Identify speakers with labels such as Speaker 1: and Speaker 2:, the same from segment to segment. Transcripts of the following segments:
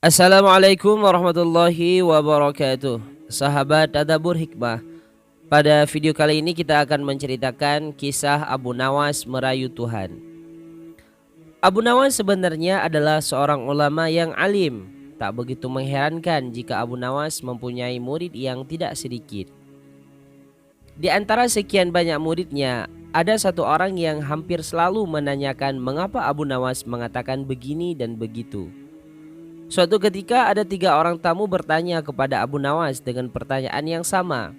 Speaker 1: Assalamualaikum warahmatullahi wabarakatuh. Sahabat Tadabbur Hikmah. Pada video kali ini kita akan menceritakan kisah Abu Nawas merayu Tuhan. Abu Nawas sebenarnya adalah seorang ulama yang alim. Tak begitu mengherankan jika Abu Nawas mempunyai murid yang tidak sedikit. Di antara sekian banyak muridnya, ada satu orang yang hampir selalu menanyakan mengapa Abu Nawas mengatakan begini dan begitu. Suatu ketika ada 3 orang tamu bertanya kepada Abu Nawas dengan pertanyaan yang sama.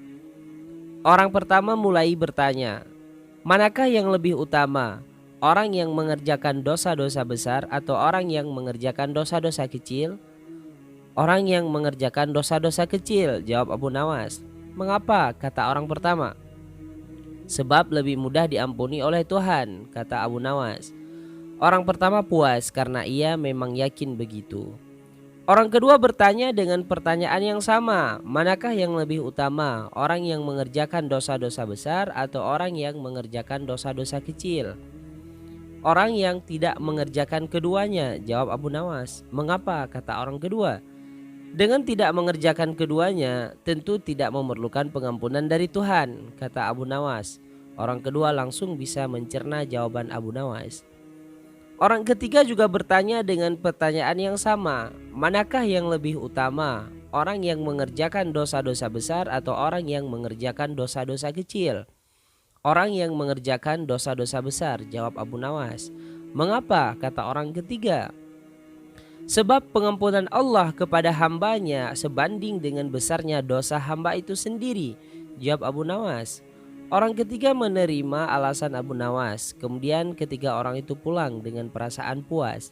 Speaker 1: Orang pertama mulai bertanya, manakah yang lebih utama? Orang yang mengerjakan dosa-dosa besar atau orang yang mengerjakan dosa-dosa kecil? Orang yang mengerjakan dosa-dosa kecil, jawab Abu Nawas. Mengapa? Kata orang pertama. Sebab lebih mudah diampuni oleh Tuhan, kata Abu Nawas. Orang pertama puas karena ia memang yakin begitu. Orang kedua bertanya dengan pertanyaan yang sama, manakah yang lebih utama, orang yang mengerjakan dosa-dosa besar atau orang yang mengerjakan dosa-dosa kecil? Orang yang tidak mengerjakan keduanya, jawab Abu Nawas. Mengapa? Kata orang kedua. Dengan tidak mengerjakan keduanya, tentu tidak memerlukan pengampunan dari Tuhan, kata Abu Nawas. Orang kedua langsung bisa mencerna jawaban Abu Nawas. Orang ketiga juga bertanya dengan pertanyaan yang sama, manakah yang lebih utama, orang yang mengerjakan dosa-dosa besar atau orang yang mengerjakan dosa-dosa kecil? Orang yang mengerjakan dosa-dosa besar, jawab Abu Nawas. Mengapa? Kata orang ketiga. Sebab pengampunan Allah kepada hambanya sebanding dengan besarnya dosa hamba itu sendiri, jawab Abu Nawas. Orang ketiga menerima alasan Abu Nawas. Kemudian ketiga orang itu pulang dengan perasaan puas.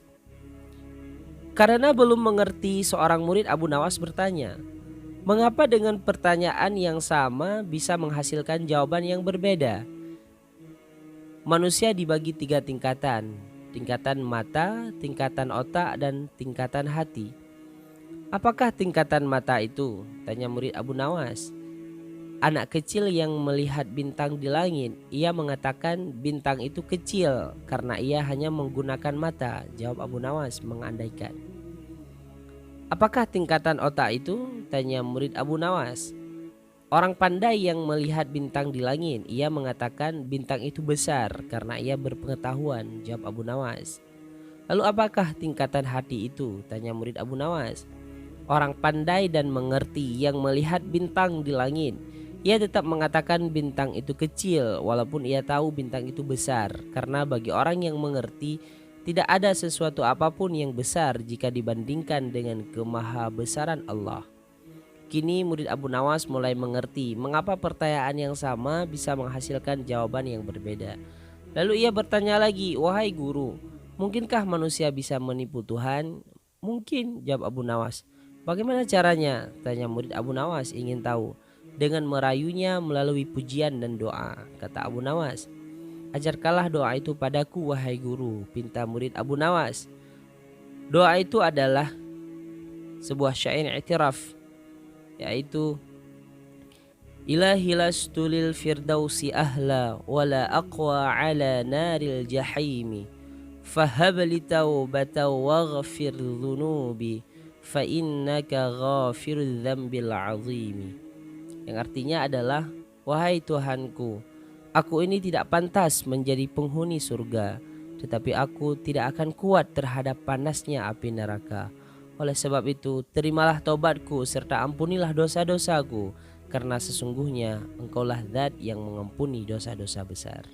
Speaker 1: Karena belum mengerti, seorang murid Abu Nawas bertanya, mengapa dengan pertanyaan yang sama bisa menghasilkan jawaban yang berbeda? Manusia dibagi 3 tingkatan. Tingkatan mata, tingkatan otak, dan tingkatan hati. Apakah tingkatan mata itu? Tanya murid Abu Nawas. Anak kecil yang melihat bintang di langit, ia mengatakan bintang itu kecil karena ia hanya menggunakan mata, jawab Abu Nawas mengandaikan. Apakah tingkatan otak itu? Tanya murid Abu Nawas. Orang pandai yang melihat bintang di langit, ia mengatakan bintang itu besar karena ia berpengetahuan, jawab Abu Nawas. Lalu apakah tingkatan hati itu? Tanya murid Abu Nawas. Orang pandai dan mengerti yang melihat bintang di langit, ia tetap mengatakan bintang itu kecil walaupun ia tahu bintang itu besar, karena bagi orang yang mengerti tidak ada sesuatu apapun yang besar jika dibandingkan dengan kemahabesaran Allah. Kini murid Abu Nawas mulai mengerti mengapa pertanyaan yang sama bisa menghasilkan jawaban yang berbeda. Lalu ia bertanya lagi, wahai guru, mungkinkah manusia bisa menipu Tuhan? Mungkin, jawab Abu Nawas. Bagaimana caranya? Tanya murid Abu Nawas ingin tahu. Dengan merayunya melalui pujian dan doa, kata Abu Nawas. Ajarkanlah doa itu padaku wahai guru, pinta murid Abu Nawas. Doa itu adalah sebuah syair i'tiraf, yaitu Ilahi lastu lil firdausi ahla wala aqwa ala naril jahimi fahabli taubata waghfir dhunubi fa innaka ghafirudz dzambil azimi. Yang artinya adalah, wahai Tuhanku, aku ini tidak pantas menjadi penghuni surga, tetapi aku tidak akan kuat terhadap panasnya api neraka. Oleh sebab itu, terimalah taubatku serta ampunilah dosa-dosaku, karena sesungguhnya Engkaulah Zat yang mengampuni dosa-dosa besar.